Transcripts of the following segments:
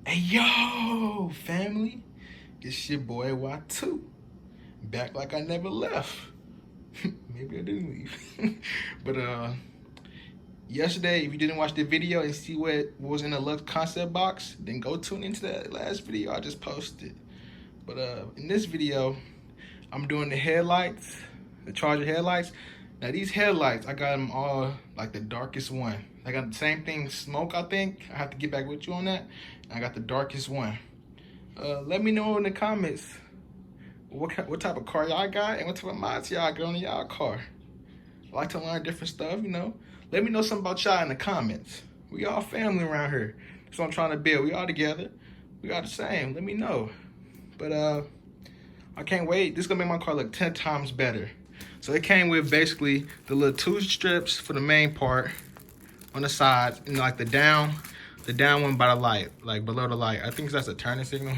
Hey yo, family, it's your boy Y2, back like I never left. Maybe I didn't leave. But yesterday, if you didn't watch the video and see what was in the Luxe concept box, then go tune into that last video I just posted. But in this video, I'm doing the headlights, the Charger headlights. Now these headlights, I got them all like the darkest one. I got the same thing, smoke, I think. I have to get back with you on that. I got the darkest one. Let me know in the comments what type of car y'all got and what type of mods y'all got on y'all car. I like to learn different stuff, you know. Let me know something about y'all in the comments. We all family around here. That's what I'm trying to build. We all together. We all the same. Let me know. But I can't wait. This is gonna make my car look 10 times better. So it came with basically the little two strips for the main part on the sides, and like the down one by the light, like below the light. I think that's a turning signal.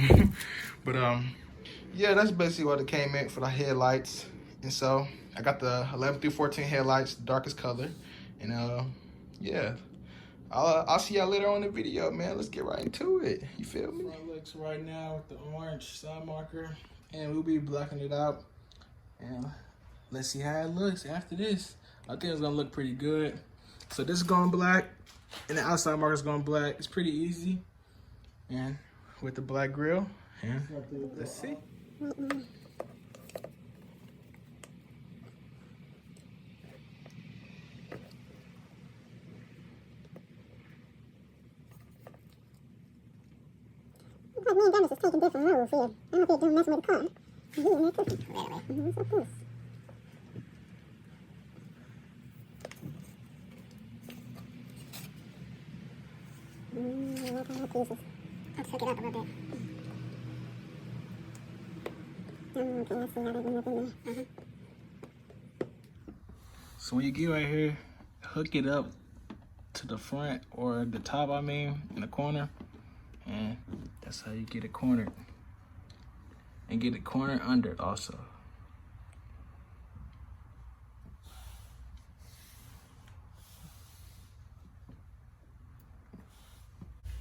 But yeah, that's basically what it came in for the headlights. And so I got the 11 through 14 headlights, darkest color. And yeah, I'll see y'all later on in the video, man. Let's get right into it. You feel me? Front looks right now with the orange side marker, and we'll be blacking it out. And let's see how it looks after this. I think it's gonna look pretty good. So this is going black, and the outside marker is going black. It's pretty easy, and with the black grill. And let's see. Me and Dennis is taking different roads here. I don't think they're messing with the car. He in there cooking. Literally. So close. Look at my pieces. I took it up a little bit. Okay, let's see how they bring up in there. So when you get right here, hook it up to the front or the top, I mean, in the corner. And that's how you get it cornered. And get it cornered under it also.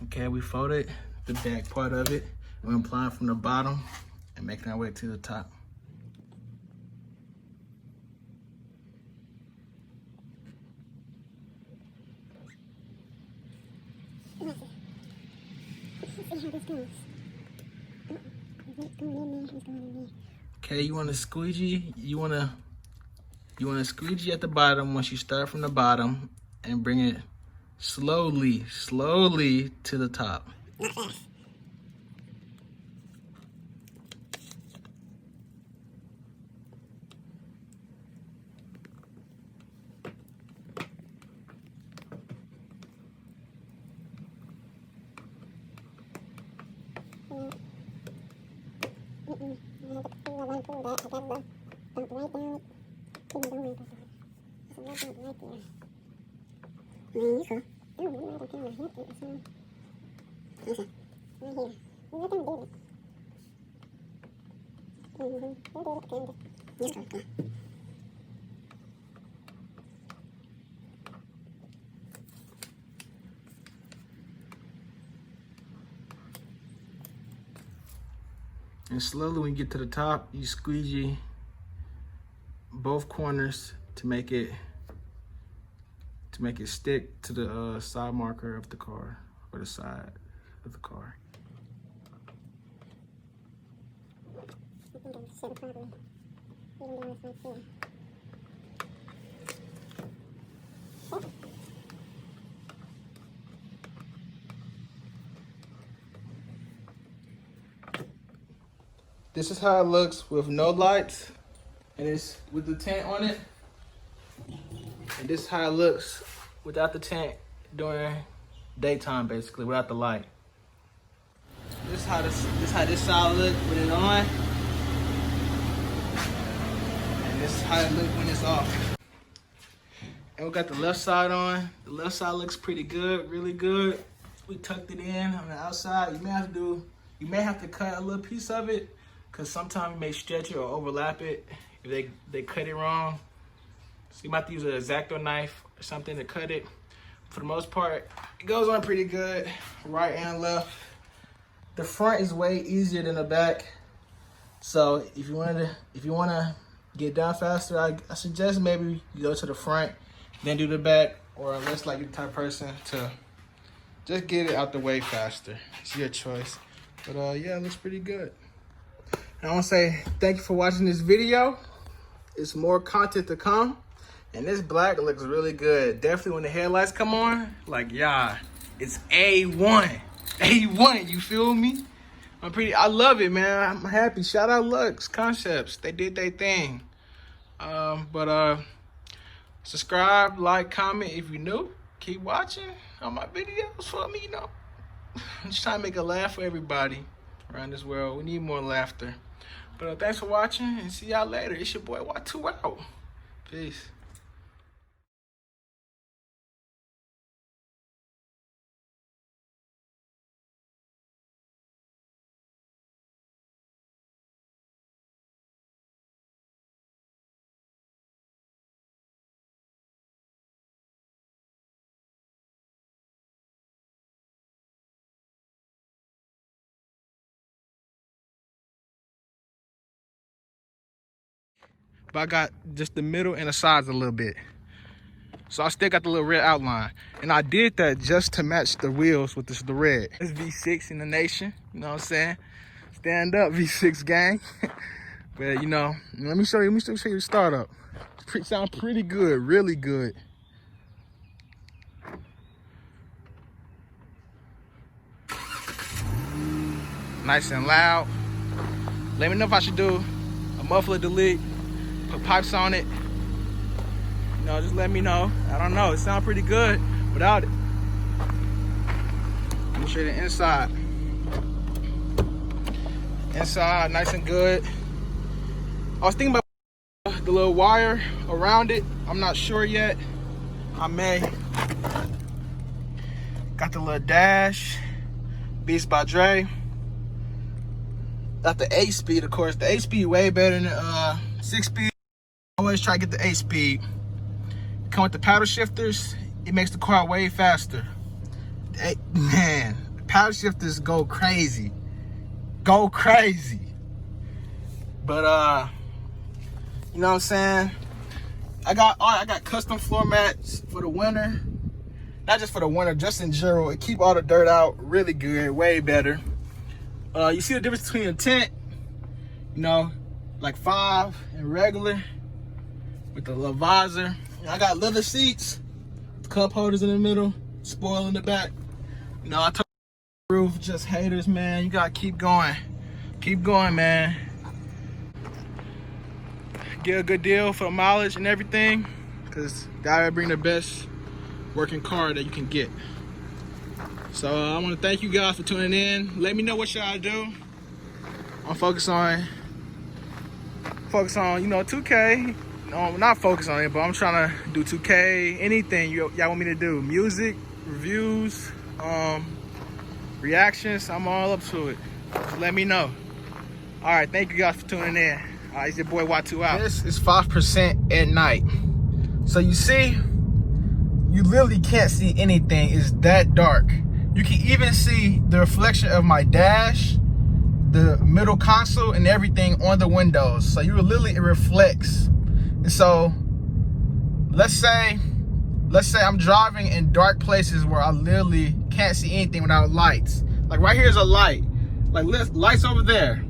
Okay, we folded the back part of it. We're applying from the bottom and making our way to the top. Let's see how this goes. It's going in there, it's going in there. Okay, you want to squeegee? You want to squeegee at the bottom once you start from the bottom and bring it slowly to the top. Not fast. And slowly when you get to the top, you squeegee both corners to make it stick to the side marker of the car or the side of the car. I think I should have probably even though it's right there. This is how it looks with no lights, and it's with the tint on it. And this is how it looks without the tint during daytime, basically, without the light. This is how this side looks with it on, and this is how it looks when it's off. And we got the left side on. The left side looks pretty good, really good. We tucked it in on the outside. You may have to cut a little piece of it, because sometimes you may stretch it or overlap it if they cut it wrong. So you might have to use an X-Acto knife or something to cut it. For the most part, it goes on pretty good, right and left. the front is way easier than the back. So if you wanna get done faster, I suggest maybe you go to the front, then do the back, or unless like you're the type of person to just get it out the way faster. It's your choice. But yeah, it looks pretty good. And I want to say thank you for watching this video. It's more content to come. And this black looks really good. Definitely when the headlights come on, like, yeah, it's A1. A1, you feel me? I love it, man. I'm happy. Shout out Luxe Concepts. They did their thing. Subscribe, like, comment if you're new. Keep watching on my videos for me, you know. I'm just trying to make a laugh for everybody around this world. We need more laughter. But thanks for watching, and see y'all later. It's your boy Y2 out. Peace. But I got just the middle and the sides a little bit. So I still got the little red outline. And I did that just to match the wheels with the red. It's V6 in the nation, you know what I'm saying? Stand up, V6 gang. But you know, let me show you the startup. Sound pretty good, really good. Nice and loud. Let me know if I should do a muffler delete, put pipes on it. You know, just let me know. I don't know, it sounds pretty good without it. Let me show you the inside. Inside, nice and good. I was thinking about the little wire around it. I'm not sure yet. I may. Got the little dash, Beast by Dre. Got the 8-speed, of course. The 8-speed way better than the 6-speed. Always try to get the 8-speed. Come with the paddle shifters, it makes the car way faster. Man, paddle shifters go crazy. Go crazy. But you know what I'm saying? I got custom floor mats for the winter. Not just for the winter, just in general. It keep all the dirt out really good, way better. You see the difference between a tint, you know, like 5 and regular with the little visor. I got leather seats, cup holders in the middle, spoil in the back. You know, I told the roof, just haters, man. You gotta keep going. Keep going, man. Get a good deal for the mileage and everything, because gotta bring the best working car that you can get. So I want to thank you guys for tuning in. Let me know what y'all do. I'm focused on, you know, 2K. No, not focus on it, but I'm trying to do 2K. Anything y'all want me to do. Music, reviews, reactions. I'm all up to it. Just let me know. All right, thank you guys for tuning in. All right, it's your boy Y2 out. This is 5% at night. So you see, you literally can't see anything. It's that dark. You can even see the reflection of my dash, the middle console, and everything on the windows. So you literally, it reflects. And so let's say I'm driving in dark places where I literally can't see anything without lights. Like right here's a light. Like lights over there.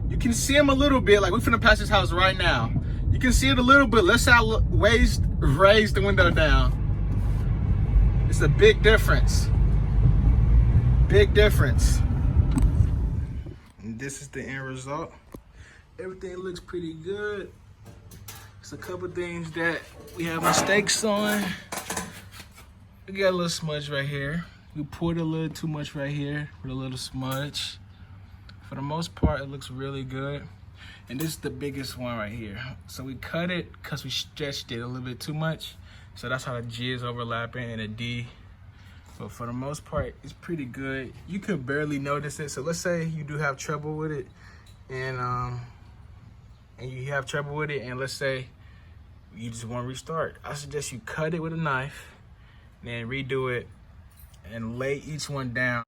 You can see them a little bit. Like we're finna pass this house right now. You can see it a little bit. Let's say I raise the window down. It's a big difference. Big difference. And this is the end result. Everything looks pretty good. There's a couple things that we have mistakes on. We got a little smudge right here. We poured a little too much right here with a little smudge. For the most part, it looks really good. And this is the biggest one right here. So we cut it because we stretched it a little bit too much. So that's how the G is overlapping and the D. But for the most part, it's pretty good. You could barely notice it. So let's say you do have trouble with it, and you have trouble with it, and let's say you just want to restart. I suggest you cut it with a knife, and then redo it, and lay each one down.